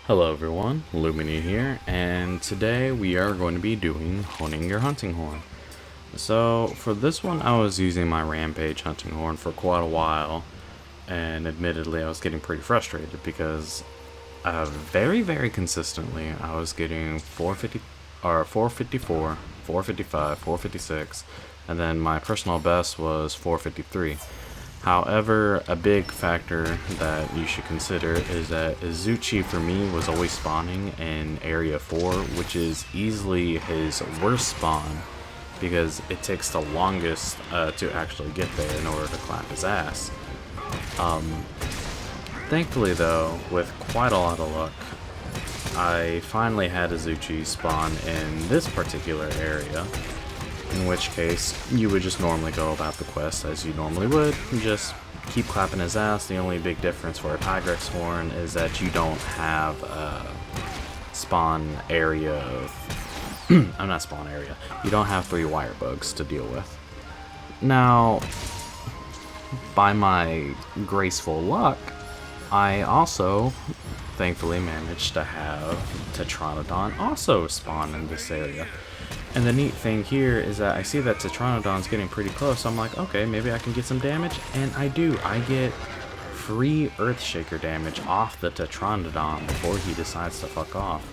Hello everyone, Lumini here, and today we are going to be doing Honing Your Hunting Horn. So for this one I was using my Rampage Hunting Horn for quite a while, and admittedly I was getting pretty frustrated because very consistently I was getting 450 or 454, 455, 456, and then my personal best was 453. However, a big factor that you should consider is that Izuchi for me was always spawning in Area 4, which is easily his worst spawn because it takes the longest to actually get there in order to clap his ass. Thankfully though, with quite a lot of luck, I finally had Izuchi spawn in this particular area. In which case, you would just normally go about the quest as you normally would, and just keep clapping his ass. The only big difference for a Tigrex horn is that you don't have a spawn area of... I'm not spawn area. You don't have 3 wire bugs to deal with. Now, by my graceful luck, I also thankfully managed to have Tetranadon also spawn in this area. And the neat thing here is that I see that Tetranadon's getting pretty close, so I'm like, okay, maybe I can get some damage, and I do. I get free Earthshaker damage off the Tetranadon before he decides to fuck off.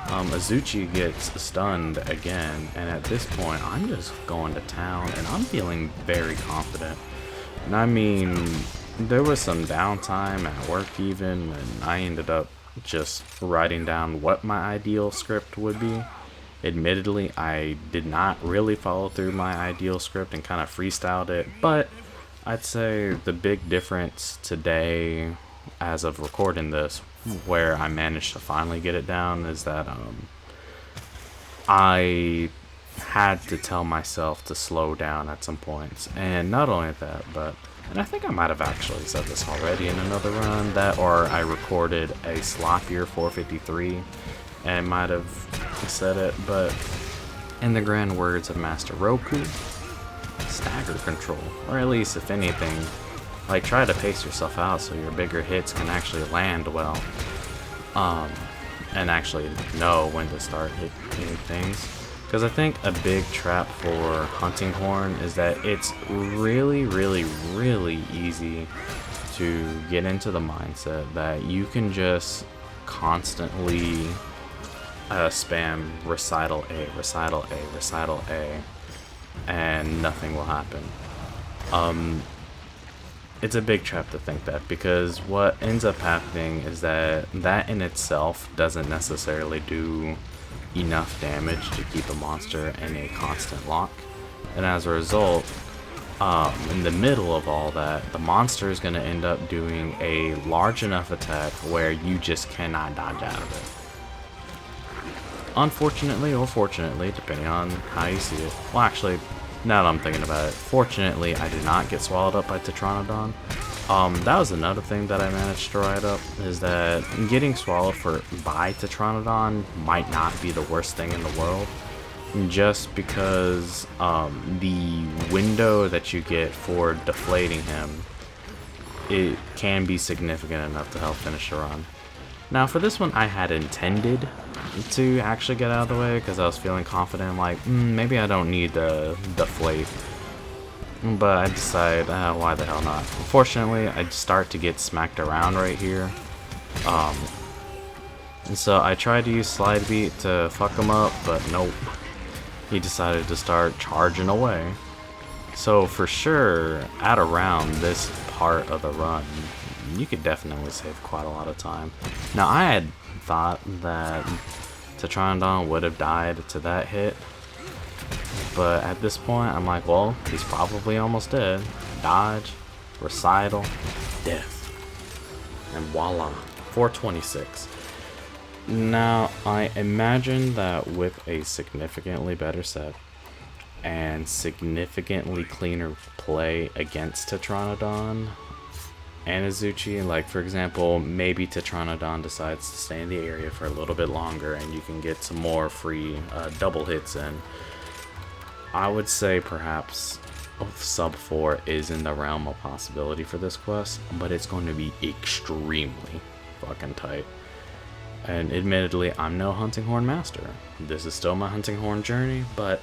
Izuchi gets stunned again, and at this point, I'm just going to town, and I'm feeling very confident. And I mean, there was some downtime at work even, and I ended up just writing down what my ideal script would be. Admittedly, I did not really follow through my ideal script and kind of freestyled it, but I'd say the big difference today, as of recording this, where I managed to finally get it down, is that I had to tell myself to slow down at some points. And not only that, but, and I think I might have actually said this already in another run, that or I recorded a sloppier 453 and might have said it, but in the grand words of Master Roku, stagger control, or at least if anything, like try to pace yourself out so your bigger hits can actually land well, and actually know when to start hitting things. Because I think a big trap for Hunting Horn is that it's really easy to get into the mindset that you can just constantly spam recital A, and nothing will happen. It's a big trap to think that, because what ends up happening is that in itself doesn't necessarily do enough damage to keep a monster in a constant lock, and as a result, in the middle of all that, the monster is going to end up doing a large enough attack where you just cannot dodge out of it. Unfortunately, or fortunately, depending on how you see it. Well, actually, now that I'm thinking about it, fortunately, I did not get swallowed up by Tetranadon. That was another thing that I managed to write up, is that getting swallowed by Tetranadon might not be the worst thing in the world, just because the window that you get for deflating him, it can be significant enough to help finish the run. Now for this one, I had intended to actually get out of the way because I was feeling confident, like, maybe I don't need to deflate. But I decided, why the hell not? Unfortunately, I start to get smacked around right here. And so I tried to use Slide Beat to fuck him up, but nope. He decided to start charging away. So for sure, at around this part of the run, you could definitely save quite a lot of time. Now I had thought that Tetranadon would have died to that hit, but at this point I'm like, well, he's probably almost dead. Dodge, recital, death, and voila, 426. Now I imagine that with a significantly better set and significantly cleaner play against Tetranadon and Izuchi, like for example, maybe Tetranadon decides to stay in the area for a little bit longer and you can get some more free double hits in. I would say perhaps sub 4 is in the realm of possibility for this quest, but it's going to be extremely fucking tight. And admittedly, I'm no hunting horn master. This is still my hunting horn journey, but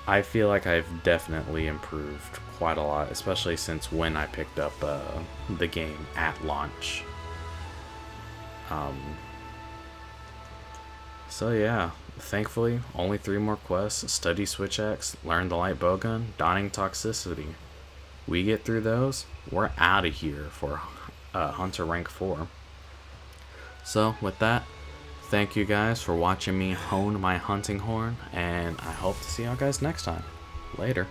I feel like I've definitely improved quite a lot, especially since when I picked up the game at launch. So yeah, thankfully, only 3 more quests: study switch axe, learn the light bowgun, donning toxicity. We get through those, we're out of here for Hunter rank 4. So with that, thank you guys for watching me hone my hunting horn, and I hope to see y'all guys next time. Later.